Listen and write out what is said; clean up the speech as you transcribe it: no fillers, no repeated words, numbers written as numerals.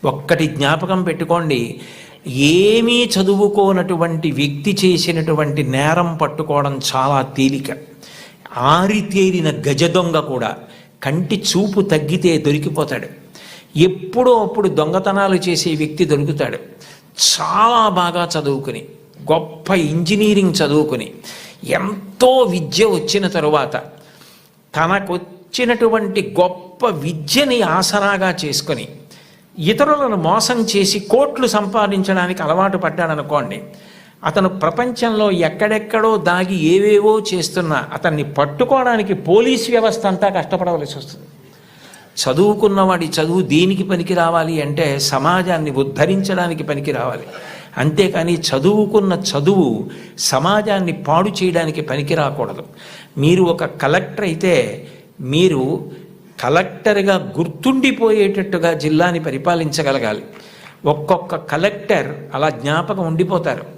ఒక్కటి జ్ఞాపకం పెట్టుకోండి, ఏమీ చదువుకోనటువంటి వ్యక్తి చేసినటువంటి నేరం పట్టుకోవడం చాలా తేలిక. ఆరితేరిన గజ దొంగ కూడా కంటి చూపు తగ్గితే దొరికిపోతాడు. ఎప్పుడో అప్పుడు దొంగతనాలు చేసే వ్యక్తి దొరుకుతాడు. చాలా బాగా చదువుకుని, గొప్ప ఇంజనీరింగ్ చదువుకుని, ఎంతో విద్య వచ్చిన తరువాత తనకొచ్చినటువంటి గొప్ప విద్యని ఆసరాగా చేసుకొని ఇతరులను మోసం చేసి కోట్లు సంపాదించడానికి అలవాటు పడ్డాడనుకోండి, అతను ప్రపంచంలో ఎక్కడెక్కడో దాగి ఏవేవో చేస్తున్నా అతన్ని పట్టుకోవడానికి పోలీస్ వ్యవస్థ అంతా కష్టపడవలసి వస్తుంది. చదువుకున్నవాడి చదువు దేనికి పనికి రావాలి అంటే సమాజాన్ని ఉద్ధరించడానికి పనికి రావాలి. అంతేకాని చదువుకున్న చదువు సమాజాన్ని పాడు చేయడానికి పనికి రాకూడదు. మీరు ఒక కలెక్టర్ అయితే మీరు కలెక్టర్గా గుర్తుండిపోయేటట్టుగా జిల్లాని పరిపాలించగలగాలి. ఒక్కొక్క కలెక్టర్ అలా జ్ఞాపకం ఉండిపోతారు.